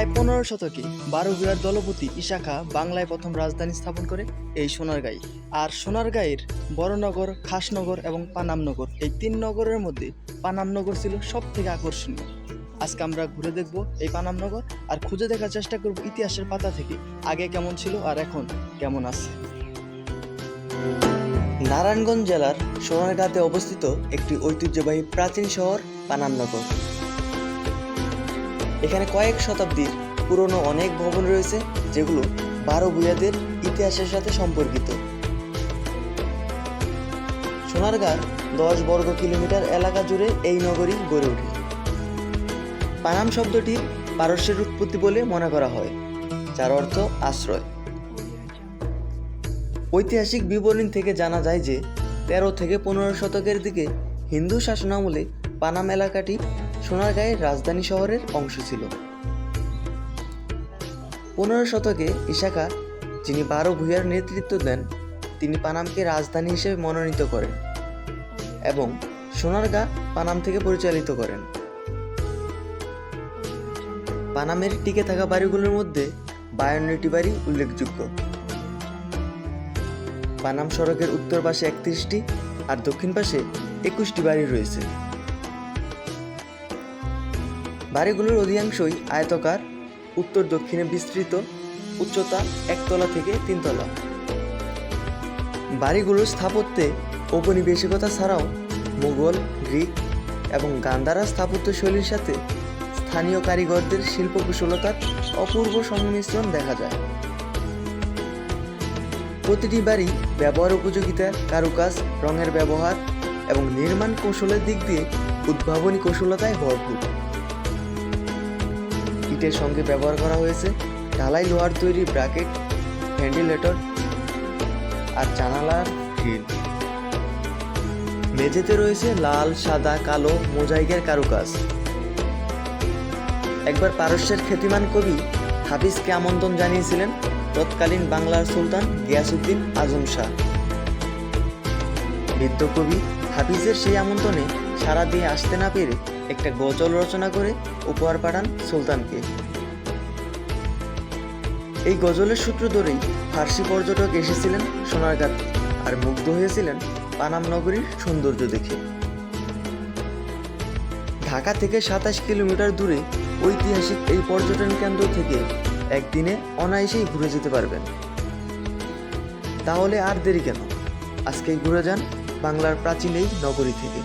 প্রায় 15 শতকে বারোভূয়ার দলপতি ইশাখা বাংলায় প্রথম রাজধানী স্থাপন করে এই সোনারগাঁই। আর সোনারগাঁয়ের বড়নগর, খাসনগর এবং পানামনগর, এই 3 নগরের মধ্যে পানামনগর ছিল সব থেকে আকর্ষণীয়। আজকে আমরা ঘুরে দেখব এই পানামনগর আর খুঁজে দেখার চেষ্টা করব ইতিহাসের পাতা থেকে আগে কেমন ছিল আর এখন কেমন আছে। নারায়ণগঞ্জ জেলার সোনারগাঁতে অবস্থিত একটি ঐতিহ্যবাহী প্রাচীন শহর পানামনগর। এখানে কয়েক শতাব্দীর পুরনো অনেক ভবন রয়েছে, যেগুলো বারোভূয়াদের ইতিহাসের সাথে সম্পর্কিত। সোনারগাঁর 10 বর্গ কিলোমিটার এলাকা জুড়ে এই নগরী গড়ে ওঠে। পানাম শব্দটির পারস্যের উৎপত্তি বলে মনে করা হয়, যার অর্থ আশ্রয়। ঐতিহাসিক বিবরণ থেকে জানা যায় যে 13 থেকে 15 শতকের দিকে হিন্দু শাসনামলে পানাম এলাকাটি সোনারগাঁয়ের রাজধানী শহরের অংশ ছিল। 15 শতকে ইশাখা, যিনি বারোভূয়ার নেতৃত্ব দেন, তিনি পানামকে রাজধানী হিসেবে মনোনীত করেন এবং সোনারগাঁ পানাম থেকে পরিচালিত করেন। পানামের টিকে থাকা বাড়িগুলোর মধ্যে 52টি বাড়ি উল্লেখযোগ্য। পানাম সড়কের উত্তর পাশে 31টি আর দক্ষিণ পাশে 21টি বাড়ি রয়েছে। বাড়িগুলোর অধিকাংশই আয়তাকার, উত্তর দক্ষিণে বিস্তৃত, উচ্চতা 1 তলা থেকে 3 তলা। বাড়িগুলোর স্থাপত্যে ঔপনিবেশিকতা ছাড়াও মুঘল, গ্রিক এবং গান্ধারা স্থাপত্য শৈলীর সাথে স্থানীয় কারিগরদের শিল্পকুশলতার অপূর্ব সংমিশ্রণ দেখা যায়। প্রতিটি বাড়ি ব্যবহার উপযোগিতা, কারুকাজ, রঙের ব্যবহার এবং নির্মাণ কৌশলের দিক দিয়ে উদ্ভাবনী কৌশলতায় ভরপুর। ইটের সঙ্গে ব্যবহার করা হয়েছে ঢালাই লোহার তৈরি ব্র্যাকেট, ভেন্টিলেটর আর জানালার গ্রিল। মেঝেতে রয়েছে লাল, সাদা, কালো মোজাইকের কারুকাজ। একবার পারস্যের খ্যাতিমান কবি হাফিজকে আমন্ত্রণ জানিয়েছিলেন তৎকালীন বাংলার সুলতান গিয়াসউদ্দিন আজম শাহ। বৃদ্ধ কবি হাফিজের সেই আমন্ত্রণে সাড়া দিয়ে আসতে না পেরে একটা গজল রচনা করে উপহার পাঠান সুলতানকে। এই গজলের সূত্র ধরেই ফার্সি পর্যটক এসেছিলেন সোনারগাঁতে আর মুগ্ধ হয়েছিলেন পানাম নগরীর সৌন্দর্য দেখে। ঢাকা থেকে 27 কিলোমিটার দূরে ঐতিহাসিক এই পর্যটন কেন্দ্র থেকে একদিনে অনায়াসেই ঘুরে যেতে পারবেন। তাহলে আর দেরি কেন, আজকেই ঘুরে যান বাংলার প্রাচীন এই নগরী থেকে।